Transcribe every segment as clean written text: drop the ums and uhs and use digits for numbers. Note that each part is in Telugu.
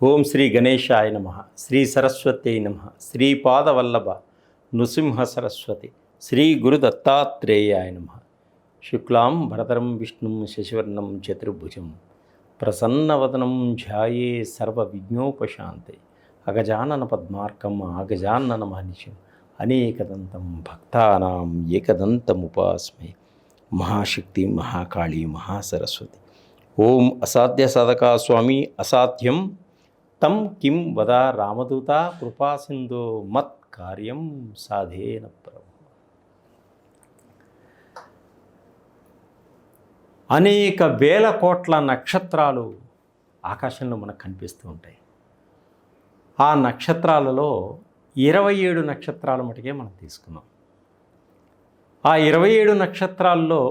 ఓం శ్రీ గణేశాయ నమ. శ్రీ సరస్వతి నమ. శ్రీపాదవల్లభ నృసింహ సరస్వతి. శ్రీ గురు దత్తాత్రేయాయ నమ. శుక్లాం భరతరం విష్ణుం శశివర్ణం చతుర్భుజం ప్రసన్నవదనం ధ్యాయే సర్వవిఘ్నోపశాంతే. అగజానన పద్మార్కం అగజానన మహనిశం అనేకదంతం భక్తానాం ఏకదంతముపాస్మే. మహాశక్తి మహాకాళీ మహాసరస్వతి. ఓం అసాధ్య సాధకా స్వామి అసాధ్యం తం కిం వద రామదూత కృపాసింధో మత్ కార్యం సాధేన ప్రభు. అనేక వేల కోట్ల నక్షత్రాలు ఆకాశంలో మనకు కనిపిస్తూ ఉంటాయి. ఆ నక్షత్రాలలో 27 నక్షత్రాల మటుకే మనం తీసుకున్నాం. ఆ 27 నక్షత్రాల్లో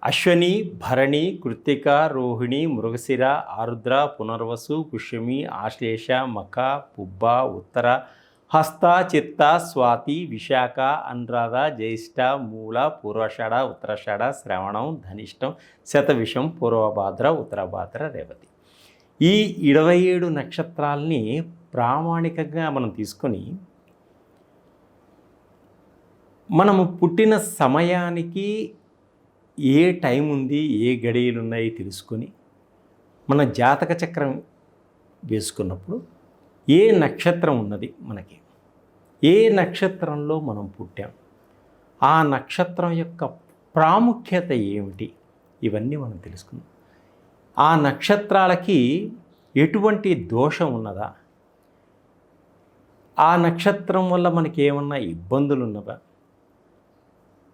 అశ్వని, భరణి, కృత్తిక, రోహిణి, మృగశిర, ఆరుద్ర, పునర్వసు, పుష్యమి, ఆశ్లేష, మఖ, పుబ్బ, ఉత్తర, హస్త, చిత్త, స్వాతి, విశాఖ, అనురాధ, జ్యేష్ఠ, మూల, పూర్వషాఢ, ఉత్తరాషాఢ, శ్రవణం, ధనిష్టం, శతవిషం, పూర్వభాద్ర, ఉత్తరభాద్ర, రేవతి. ఈ 27 నక్షత్రాలని ప్రామాణికంగా మనం తీసుకొని మనము పుట్టిన సమయానికి ఏ టైం ఉంది, ఏ గడియలు ఉన్నాయి తెలుసుకొని మన జాతక చక్రం వేసుకున్నప్పుడు ఏ నక్షత్రం ఉన్నది, మనకి ఏ నక్షత్రంలో మనం పుట్టాం, ఆ నక్షత్రం యొక్క ప్రాముఖ్యత ఏమిటి, ఇవన్నీ మనం తెలుసుకుందాం. ఆ నక్షత్రాలకి ఎటువంటి దోషం ఉన్నదా, ఆ నక్షత్రం వల్ల మనకి ఏమన్నా ఇబ్బందులు ఉన్నవా,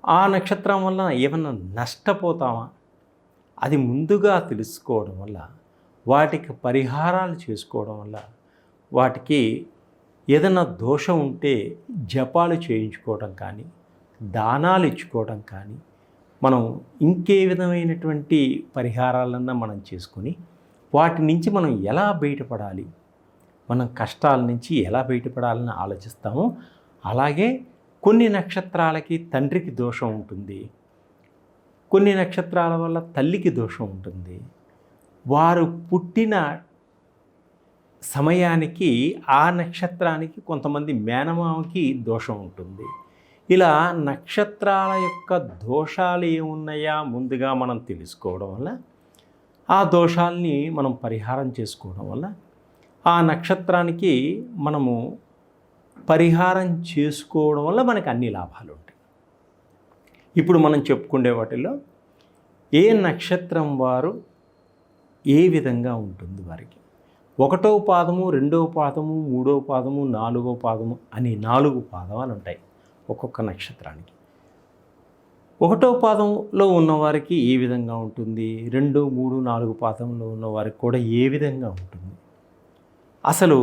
ఆ నక్షత్రం వల్ల ఏమన్నా నష్టపోతామా, అది ముందుగా తెలుసుకోవడం వల్ల, వాటికి పరిహారాలు చేసుకోవడం వల్ల, వాటికి ఏదైనా దోషం ఉంటే జపాలు చేయించుకోవడం కానీ, దానాలు ఇచ్చుకోవడం కానీ, మనం ఇంకే విధమైనటువంటి పరిహారాలన్నా మనం చేసుకొని వాటి నుంచి మనం ఎలా బయటపడాలి, మనం కష్టాల నుంచి ఎలా బయటపడాలని ఆలోచిస్తామో, అలాగే కొన్ని నక్షత్రాలకి తండ్రికి దోషం ఉంటుంది, కొన్ని నక్షత్రాల వల్ల తల్లికి దోషం ఉంటుంది, వారు పుట్టిన సమయానికి ఆ నక్షత్రానికి కొంతమంది మేనమామకి దోషం ఉంటుంది. ఇలా నక్షత్రాల యొక్క దోషాలు ఏమున్నాయా ముందుగా మనం తెలుసుకోవడం వల్ల, ఆ దోషాలని మనం పరిహారం చేసుకోవడం వల్ల ఆ నక్షత్రానికి మనము పరిహారం చేసుకోవడం వల్ల మనకు అన్ని లాభాలు ఉంటాయి. ఇప్పుడు మనం చెప్పుకునే వాటిల్లో ఏ నక్షత్రం వారు ఏ విధంగా ఉంటుంది, వారికి 1వ పాదము, 2వ పాదము, 3వ పాదము, 4వ పాదము అని 4 పాదాలు ఉంటాయి ఒక్కొక్క నక్షత్రానికి. 1వ పాదంలో ఉన్నవారికి ఏ విధంగా ఉంటుంది, 2, 3, 4 పాదంలో ఉన్నవారికి కూడా ఏ విధంగా ఉంటుంది. అసలు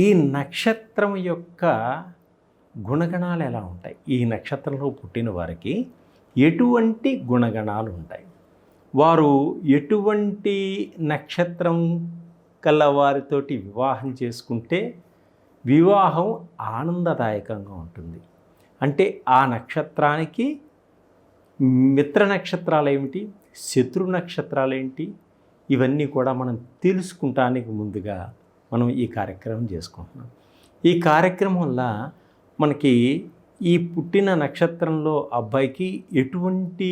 ఈ నక్షత్రం యొక్క గుణగణాలు ఎలా ఉంటాయి, ఈ నక్షత్రంలో పుట్టిన వారికి ఎటువంటి గుణగణాలు ఉంటాయి, వారు ఎటువంటి నక్షత్రం కల వారితోటి వివాహం చేసుకుంటే వివాహం ఆనందదాయకంగా ఉంటుంది. అంటే ఆ నక్షత్రానికి మిత్ర నక్షత్రాలు ఏమిటి, శత్రు నక్షత్రాలు ఏంటి, ఇవన్నీ కూడా మనం తెలుసుకుంటానికి ముందుగా మనం ఈ కార్యక్రమం చేసుకుంటున్నాం. ఈ కార్యక్రమం వల్ల మనకి ఈ పుట్టిన నక్షత్రంలో అబ్బాయికి ఎటువంటి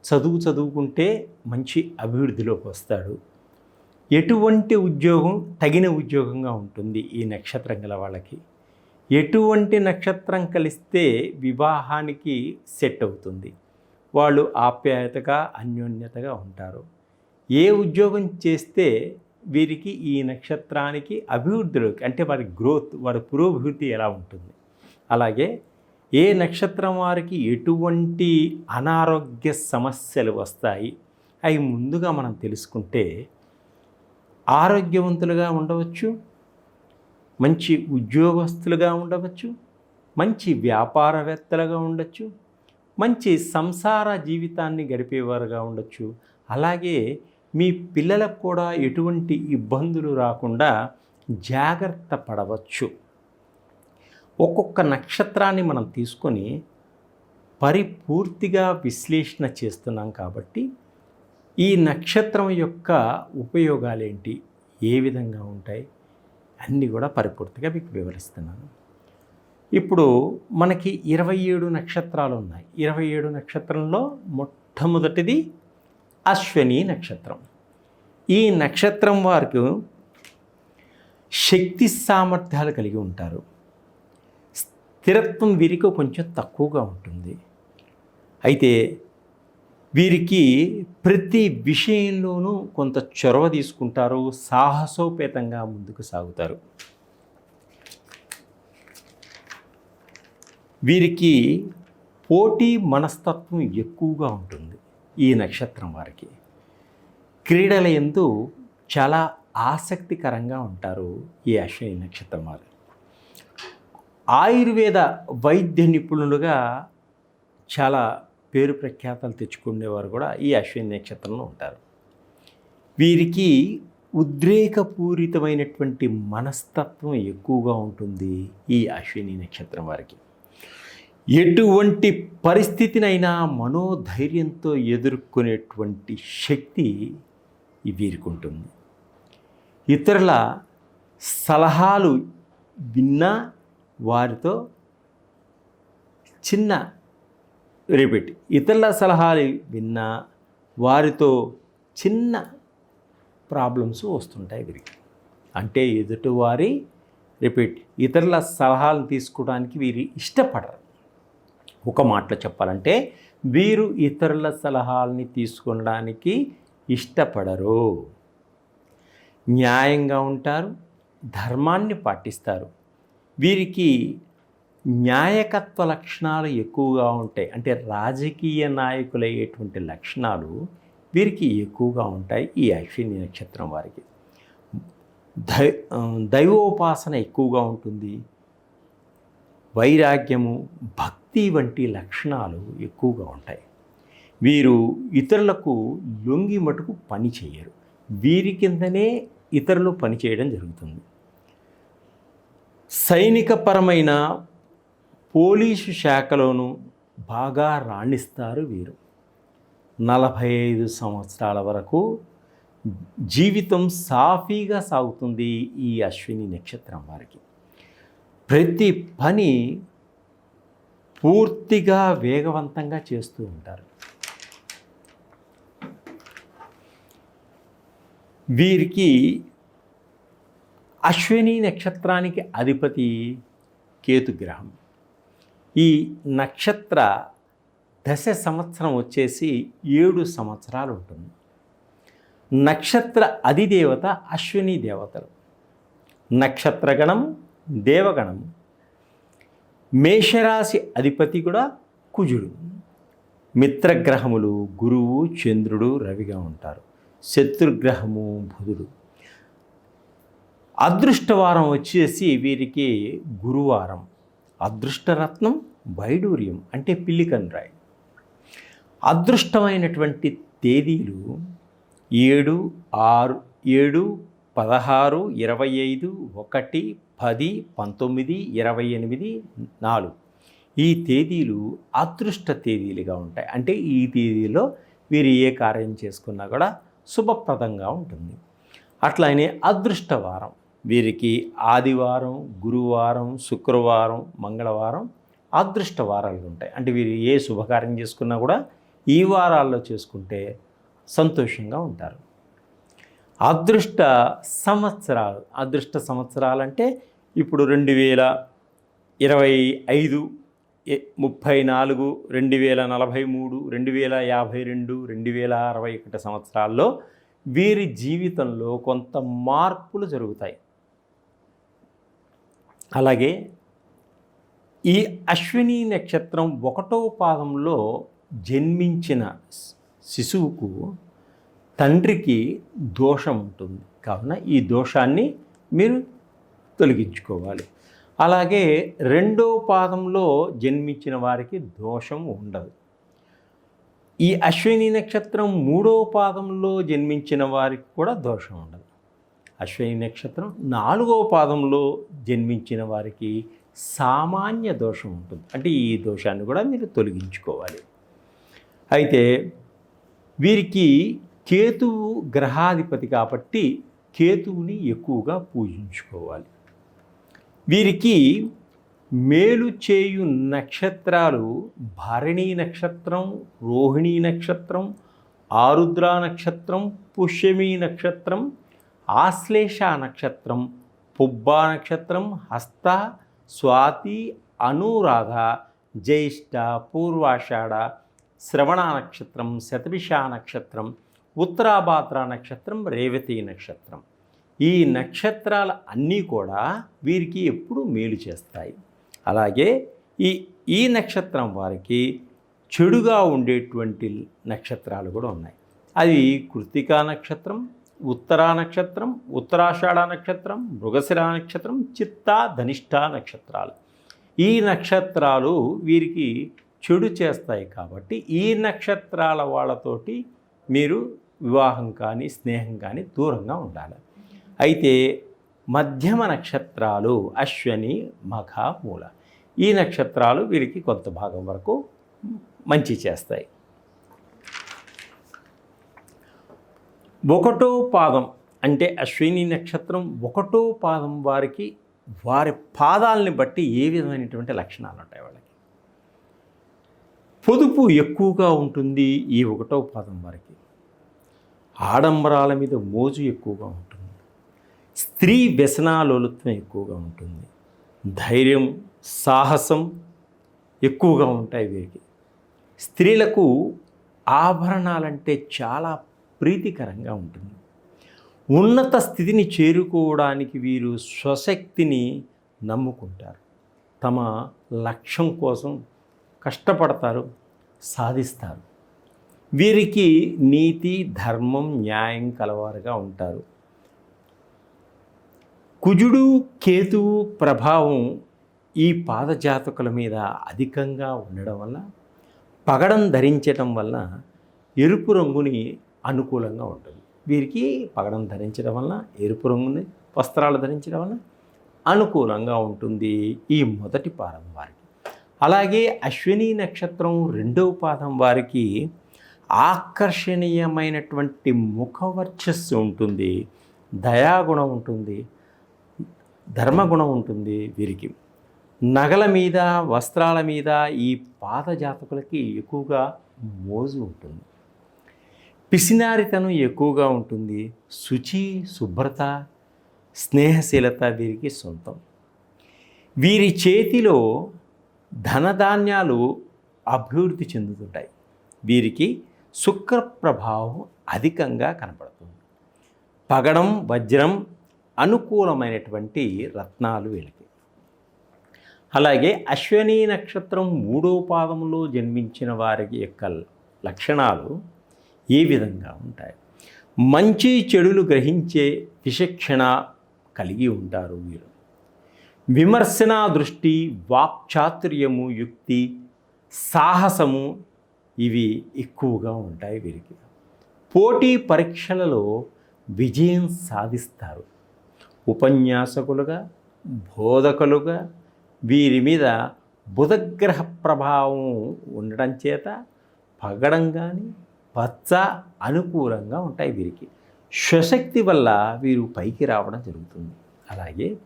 చదువుకుంటే మంచి అభివృద్ధిలోకి వస్తాడు, ఎటువంటి ఉద్యోగం తగిన ఉద్యోగంగా ఉంటుంది ఈ నక్షత్రం గల వాళ్ళకి, ఎటువంటి నక్షత్రం కలిస్తే వివాహానికి సెట్ అవుతుంది, వాళ్ళు ఆప్యాయతగా అన్యోన్యతగా ఉంటారు, ఏ ఉద్యోగం చేస్తే వీరికి ఈ నక్షత్రానికి అభివృద్ధిలోకి అంటే వారి గ్రోత్, వారి పురోభివృద్ధి ఎలా ఉంటుంది, అలాగే ఏ నక్షత్రం వారికి ఎటువంటి అనారోగ్య సమస్యలు వస్తాయి, అవి ముందుగా మనం తెలుసుకుంటే ఆరోగ్యవంతులుగా ఉండవచ్చు, మంచి ఉద్యోగస్తులుగా ఉండవచ్చు, మంచి వ్యాపారవేత్తలుగా ఉండొచ్చు, మంచి సంసార జీవితాన్ని గడిపేవారుగా ఉండొచ్చు, అలాగే మీ పిల్లలకు కూడా ఎటువంటి ఇబ్బందులు రాకుండా జాగ్రత్త పడవచ్చు. ఒక్కొక్క నక్షత్రాన్ని మనం తీసుకొని పరిపూర్తిగా విశ్లేషణ చేస్తున్నాం కాబట్టి ఈ నక్షత్రం యొక్క ఉపయోగాలేంటి, ఏ విధంగా ఉంటాయి అన్నీ కూడా పరిపూర్తిగా మీకు వివరిస్తున్నాను. ఇప్పుడు మనకి 27 నక్షత్రాలు ఉన్నాయి. 27 నక్షత్రంలో మొట్టమొదటిది అశ్విని నక్షత్రం. ఈ నక్షత్రం వారికి శక్తి సామర్థ్యాలు కలిగి ఉంటారు. స్థిరత్వం వీరికి కొంచెం తక్కువగా ఉంటుంది. అయితే వీరికి ప్రతి విషయంలోనూ కొంత చొరవ తీసుకుంటారు, సాహసోపేతంగా ముందుకు సాగుతారు. వీరికి పోటీ మనస్తత్వం ఎక్కువగా ఉంటుంది. ఈ నక్షత్రం వారికి క్రీడల యందు చాలా ఆసక్తికరంగా ఉంటారు ఈ అశ్విని నక్షత్రం వారు. ఆయుర్వేద వైద్య నిపుణులుగా చాలా పేరు ప్రఖ్యాతలు తెచ్చుకునేవారు కూడా ఈ అశ్విని నక్షత్రంలో ఉంటారు. వీరికి ఉద్రేకపూరితమైనటువంటి మనస్తత్వం ఎక్కువగా ఉంటుంది ఈ అశ్విని నక్షత్రం వారికి. ఎటువంటి పరిస్థితినైనా మనోధైర్యంతో ఎదుర్కొనేటువంటి శక్తి వీరికి ఉంటుంది. ఇతరుల సలహాలు విన్నా వారితో ఇతరుల సలహాలు విన్నా వారితో చిన్న ప్రాబ్లమ్స్ వస్తుంటాయి వీరికి. అంటే ఎదుటివారి ఇతరుల సలహాలను తీసుకోవడానికి వీరు ఇష్టపడరు. ఒక మాటలో చెప్పాలంటే వీరు ఇతరుల సలహాలని తీసుకోవడానికి ఇష్టపడరు. న్యాయంగా ఉంటారు, ధర్మాన్ని పాటిస్తారు. వీరికి న్యాయకత్వ లక్షణాలు ఎక్కువగా ఉంటాయి. అంటే రాజకీయ నాయకులయ్యేటువంటి లక్షణాలు వీరికి ఎక్కువగా ఉంటాయి ఈ అశ్విని నక్షత్రం వారికి. దైవోపాసన ఎక్కువగా ఉంటుంది. వైరాగ్యము, భక్తి వంటి లక్షణాలు ఎక్కువగా ఉంటాయి. వీరు ఇతరులకు లొంగి మటుకు పని చేయరు. వీరి కిందనే ఇతరులు పని చేయడం జరుగుతుంది. సైనికపరమైన పోలీసు శాఖలోనూ బాగా రాణిస్తారు వీరు. 45 సంవత్సరాల వరకు జీవితం సాఫీగా సాగుతుంది ఈ అశ్విని నక్షత్రం వారికి. ప్రతి పని పూర్తిగా వేగవంతంగా చేస్తూ ఉంటారు. వీరికి అశ్విని నక్షత్రానికి అధిపతి కేతుగ్రహం. ఈ నక్షత్ర దశ సంవత్సరం వచ్చేసి 7 సంవత్సరాలు ఉంటుంది. నక్షత్ర అధిదేవత అశ్విని దేవతలు. నక్షత్రగణం దేవగణం. మేషరాశి అధిపతి కూడా కుజుడు. మిత్రగ్రహములు గురువు, చంద్రుడు, రవిగా ఉంటారు. శత్రుగ్రహము బుధుడు. అదృష్టవారం వచ్చేసి వీరికి గురువారం. అదృష్టరత్నం వైడూర్యం అంటే పిల్లికన్రాయి. అదృష్టమైనటువంటి తేదీలు 7, 6, 7, 16, 25, 1, 10, 19, 28, 4 ఈ తేదీలు అదృష్ట తేదీలుగా ఉంటాయి. అంటే ఈ తేదీలో వీరు ఏ కార్యం చేసుకున్నా కూడా శుభప్రదంగా ఉంటుంది. అట్లానే అదృష్టవారం వీరికి ఆదివారం, గురువారం, శుక్రవారం, మంగళవారం అదృష్ట వారాలు ఉంటాయి. అంటే వీరు ఏ శుభకార్యం చేసుకున్నా కూడా ఈ వారాల్లో చేసుకుంటే సంతోషంగా ఉంటారు. అదృష్ట సంవత్సరాలు అంటే ఇప్పుడు 2025, 34, 2043, 2052, 2061 సంవత్సరాల్లో వీరి జీవితంలో కొంత మార్పులు జరుగుతాయి. అలాగే ఈ అశ్విని నక్షత్రం 1వ పాదంలో జన్మించిన శిశువుకు తండ్రికి దోషం ఉంటుంది. కావున ఈ దోషాన్ని మీరు తొలగించుకోవాలి. అలాగే 2వ పాదంలో జన్మించిన వారికి దోషం ఉండదు. ఈ అశ్విని నక్షత్రం 3వ పాదంలో జన్మించిన వారికి కూడా దోషం ఉండదు. అశ్విని నక్షత్రం 4వ పాదంలో జన్మించిన వారికి సామాన్య దోషం ఉంటుంది. అంటే ఈ దోషాన్ని కూడా మీరు తొలగించుకోవాలి. అయితే వీరికి కేతువు గ్రహాధిపతి కాబట్టి కేతువుని ఎక్కువగా పూజించుకోవాలి. వీరికి మేలు చేయు నక్షత్రాలు భరణి నక్షత్రం, రోహిణీ నక్షత్రం, ఆరుద్ర నక్షత్రం, పుష్యమి నక్షత్రం, ఆశ్లేష నక్షత్రం, పుబ్బా నక్షత్రం, హస్త, స్వాతి, అనురాధ, జ్యేష్ఠ, పూర్వాషాఢ, శ్రవణ నక్షత్రం, శతభిష నక్షత్రం, ఉత్తరాభాద్ర నక్షత్రం, రేవతి నక్షత్రం. ఈ నక్షత్రాలు అన్నీ కూడా వీరికి ఎప్పుడూ మేలు చేస్తాయి. అలాగే ఈ నక్షత్రం వారికి చెడుగా ఉండేటువంటి నక్షత్రాలు కూడా ఉన్నాయి. అవి కృత్తికా నక్షత్రం, ఉత్తరా నక్షత్రం, ఉత్తరాషాఢ నక్షత్రం, మృగశిర నక్షత్రం, చిత్తా, ధనిష్ఠ నక్షత్రాలు. ఈ నక్షత్రాలు వీరికి చెడు చేస్తాయి కాబట్టి ఈ నక్షత్రాల వాళ్ళతోటి మీరు వివాహం కానీ స్నేహం కానీ దూరంగా ఉండాలి. అయితే మధ్యమ నక్షత్రాలు అశ్వని, మఖ, మూల ఈ నక్షత్రాలు వీరికి కొంత భాగం వరకు మంచి చేస్తాయి. ఒకటో పాదం అంటే అశ్విని నక్షత్రం ఒకటో పాదం వారికి వారి పాదాలని బట్టి ఏ విధమైనటువంటి లక్షణాలు ఉంటాయి వాళ్ళకి. పొదుపు ఎక్కువగా ఉంటుంది ఈ ఒకటో పాదం వారికి. ఆడంబరాల మీద మోజు ఎక్కువగా ఉంటుంది. స్త్రీ వ్యసనాలోలుత్వం ఎక్కువగా ఉంటుంది. ధైర్యం, సాహసం ఎక్కువగా ఉంటాయి వీరికి. స్త్రీలకు ఆభరణాలంటే చాలా ప్రీతికరంగా ఉంటుంది. ఉన్నత స్థితిని చేరుకోవడానికి వీరు స్వశక్తిని నమ్ముకుంటారు. తమ లక్ష్యం కోసం కష్టపడతారు, సాధిస్తారు. వీరికి నీతి, ధర్మం, న్యాయం కలవారుగా ఉంటారు. కుజుడు, కేతువు ప్రభావం ఈ పాదజాతకుల మీద అధికంగా ఉండడం వల్ల పగడం ధరించడం వల్ల ఎరుపు రంగుని అనుకూలంగా ఉంటుంది. వీరికి పగడం ధరించడం వల్ల ఎరుపు రంగుని వస్త్రాలు ధరించడం వల్ల అనుకూలంగా ఉంటుంది ఈ మొదటి పాదం వారికి. అలాగే అశ్విని నక్షత్రం రెండవ పాదం వారికి ఆకర్షణీయమైనటువంటి ముఖవర్చస్సు ఉంటుంది, దయాగుణం ఉంటుంది, ధర్మగుణం ఉంటుంది. వీరికి నగల మీద, వస్త్రాల మీద ఈ పాదజాతకులకి ఎక్కువగా మోజు ఉంటుంది. పిసినారితనం ఎక్కువగా ఉంటుంది. శుచి, శుభ్రత, స్నేహశీలత వీరికి సొంతం. వీరి చేతిలో ధనధాన్యాలు అభివృద్ధి చెందుతుంటాయి. వీరికి శుక్ర ప్రభావం అధికంగా కనపడుతుంది. పగడం, వజ్రం అనుకూలమైనటువంటి రత్నాలు వీళ్ళకి. అలాగే అశ్విని నక్షత్రం మూడో పాదంలో జన్మించిన వారికి యొక్క లక్షణాలు ఏ విధంగా ఉంటాయి? మంచి చెడులు గ్రహించే విచక్షణ కలిగి ఉంటారు వీరు. విమర్శనా దృష్టి, వాక్చాతుర్యము, యుక్తి, సాహసము ఇవి ఎక్కువగా ఉంటాయి వీరికి. పోటీ పరీక్షలలో విజయం సాధిస్తారు. ఉపన్యాసకులుగా, బోధకులుగా వీరి మీద బుధగ్రహ ప్రభావం ఉండడం చేత పగడం కానీ పచ్చ అనుకూలంగా ఉంటాయి వీరికి. స్వశక్తి వల్ల వీరు పైకి రావడం జరుగుతుంది. అలాగే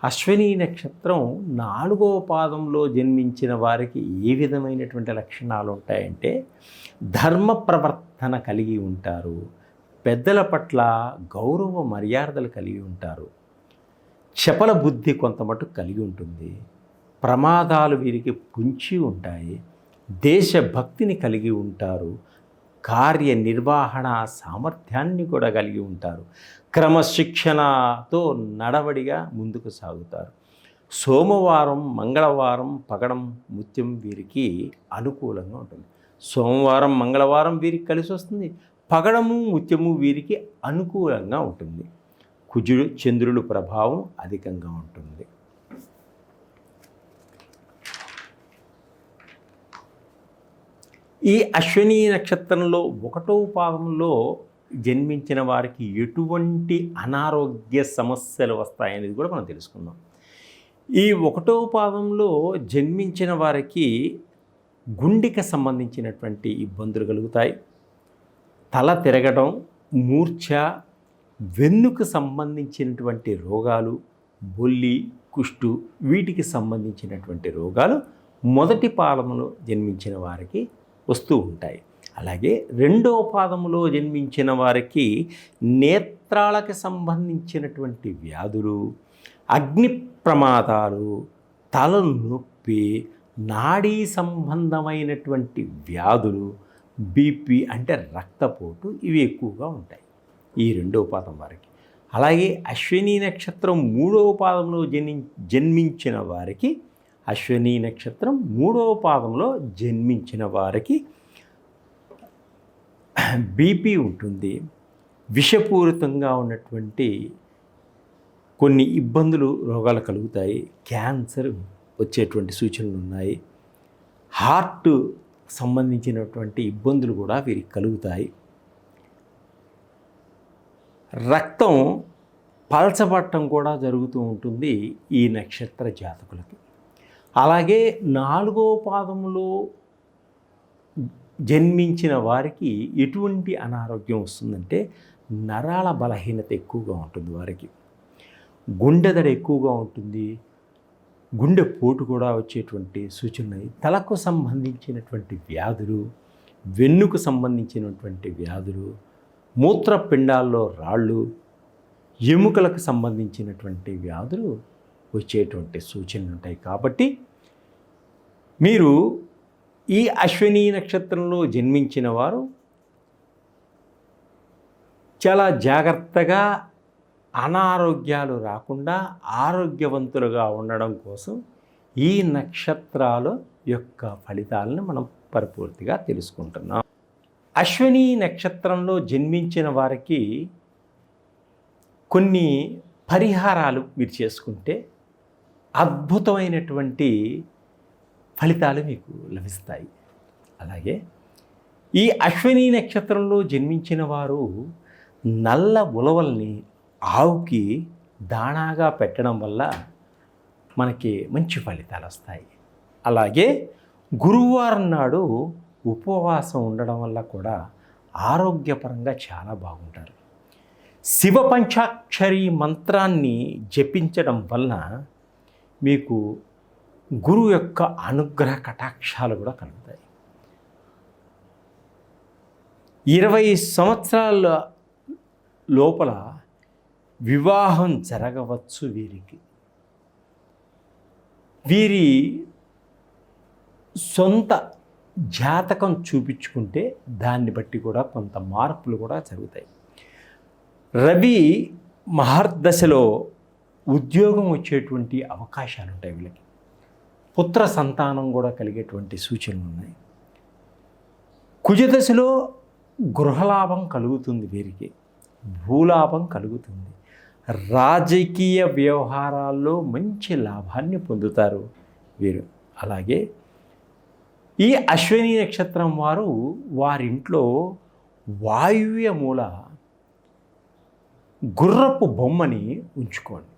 అశ్విని నక్షత్రం నాలుగవ పాదంలో జన్మించిన వారికి ఏ విధమైనటువంటి లక్షణాలు ఉంటాయంటే ధర్మ ప్రవర్తన కలిగి ఉంటారు. పెద్దల పట్ల గౌరవ మర్యాదలు కలిగి ఉంటారు. చపల బుద్ధి కొంతమటుకు కలిగి ఉంటుంది. ప్రమాదాలు వీరికి పుంచి ఉంటాయి. దేశభక్తిని కలిగి ఉంటారు. కార్యనిర్వహణ సామర్థ్యాన్ని కూడా కలిగి ఉంటారు. క్రమశిక్షణతో నడవడిగా ముందుకు సాగుతారు. సోమవారం, మంగళవారం పగడం, ముత్యం వీరికి అనుకూలంగా ఉంటుంది. సోమవారం, మంగళవారం వీరికి కలిసి వస్తుంది. పగడము, ముత్యము వీరికి అనుకూలంగా ఉంటుంది. కుజుడు, చంద్రుడు ప్రభావం అధికంగా ఉంటుంది. ఈ అశ్విని నక్షత్రంలో ఒకటో పాదంలో జన్మించిన వారికి ఎటువంటి అనారోగ్య సమస్యలు వస్తాయనేది కూడా మనం తెలుసుకుందాం. ఈ ఒకటో పాదంలో జన్మించిన వారికి గుండెకి సంబంధించినటువంటి ఇబ్బందులు కలుగుతాయి. తల తిరగడం, మూర్ఛ, వెన్నుకు సంబంధించినటువంటి రోగాలు, బొల్లి, కుష్టు వీటికి సంబంధించినటువంటి రోగాలు మొదటి పాదములో జన్మించిన వారికి వస్తూ ఉంటాయి. అలాగే రెండవ పాదములో జన్మించిన వారికి నేత్రాలకు సంబంధించినటువంటి వ్యాధులు, అగ్ని ప్రమాదాలు, తలనొప్పి, నాడీ సంబంధమైనటువంటి వ్యాధులు, బీపీ అంటే రక్తపోటు ఇవి ఎక్కువగా ఉంటాయి ఈ రెండవ పాదం వారికి. అలాగే అశ్విని నక్షత్రం మూడవ పాదంలో జన్మించిన వారికి, అశ్విని నక్షత్రం మూడవ పాదంలో జన్మించిన వారికి బీపీ ఉంటుంది. విషపూరితంగా ఉన్నటువంటి కొన్ని ఇబ్బందులు, రోగాలు కలుగుతాయి. క్యాన్సర్ వచ్చేటువంటి సూచనలు ఉన్నాయి. హార్ట్ సంబంధించినటువంటి ఇబ్బందులు కూడా వీరికి కలుగుతాయి. రక్తం పలచబట్టం కూడా జరుగుతూ ఉంటుంది ఈ నక్షత్ర జాతకులకి. అలాగే నాలుగో పాదములో జన్మించిన వారికి ఎటువంటి అనారోగ్యం వస్తుందంటే నరాల బలహీనత ఎక్కువగా ఉంటుంది వారికి. గుండెదడ ఎక్కువగా ఉంటుంది. గుండె పోటు కూడా వచ్చేటువంటి సూచనలు. తలకు సంబంధించినటువంటి వ్యాధులు, వెన్నుకు సంబంధించినటువంటి వ్యాధులు, మూత్రపిండాల్లో రాళ్ళు, ఎముకలకు సంబంధించినటువంటి వ్యాధులు వచ్చేటువంటి సూచనలు ఉంటాయి. కాబట్టి మీరు ఈ అశ్విని నక్షత్రంలో జన్మించిన వారు చాలా జాగ్రత్తగా అనారోగ్యాలు రాకుండా ఆరోగ్యవంతులుగా ఉండడం కోసం ఈ నక్షత్రాల యొక్క ఫలితాలను మనం పరిపూర్తిగా తెలుసుకుంటున్నాం. అశ్విని నక్షత్రంలో జన్మించిన వారికి కొన్ని పరిహారాలు మీరు చేసుకుంటే అద్భుతమైనటువంటి ఫలితాలు మీకు లభిస్తాయి. అలాగే ఈ అశ్విని నక్షత్రంలో జన్మించిన వారు నల్ల ఉలవల్ని ఆవుకి దాణాగా పెట్టడం వల్ల మనకి మంచి ఫలితాలు వస్తాయి. అలాగే గురువారం నాడు ఉపవాసం ఉండడం వల్ల కూడా ఆరోగ్యపరంగా చాలా బాగుంటారు. శివ పంచాక్షరి మంత్రాన్ని జపించడం వల్ల మీకు గురువు యొక్క అనుగ్రహ కటాక్షాలు కూడా కలుగుతాయి. 20 సంవత్సరాల లోపల వివాహం జరగవచ్చు వీరికి. వీరి సొంత జాతకం చూపించుకుంటే దాన్ని బట్టి కూడా కొంత మార్పులు కూడా జరుగుతాయి. రవి మహర్దశలో ఉద్యోగం వచ్చేటువంటి అవకాశాలు ఉంటాయి వీళ్ళకి. పుత్ర సంతానం కూడా కలిగేటువంటి సూచనలు ఉన్నాయి. కుజదశలో గృహలాభం కలుగుతుంది వీరికి, భూలాభం కలుగుతుంది. రాజకీయ వ్యవహారాల్లో మంచి లాభాన్ని పొందుతారు వీరు. అలాగే ఈ అశ్విని నక్షత్రం వారు వారింట్లో వాయువ్య మూల గుర్రపు బొమ్మని ఉంచుకోండి.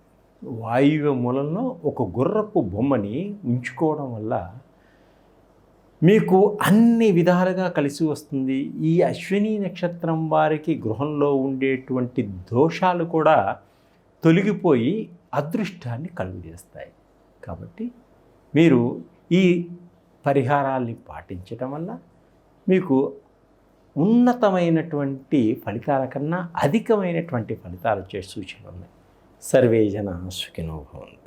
వాయువ్య మూలంలో ఒక గుర్రపు బొమ్మని ఉంచుకోవడం వల్ల మీకు అన్ని విధాలుగా కలిసి వస్తుంది. ఈ అశ్విని నక్షత్రం వారికి గృహంలో ఉండేటువంటి దోషాలు కూడా తొలగిపోయి అదృష్టాన్ని కలుగజేస్తాయి. కాబట్టి మీరు ఈ పరిహారాల్ని పాటించడం వల్ల మీకు ఉన్నతమైనటువంటి ఫలితాల కన్నా అధికమైనటువంటి ఫలితాలు వచ్చే సూచనలు ఉన్నాయి. సర్వే జనాః సుఖినో భవంతు.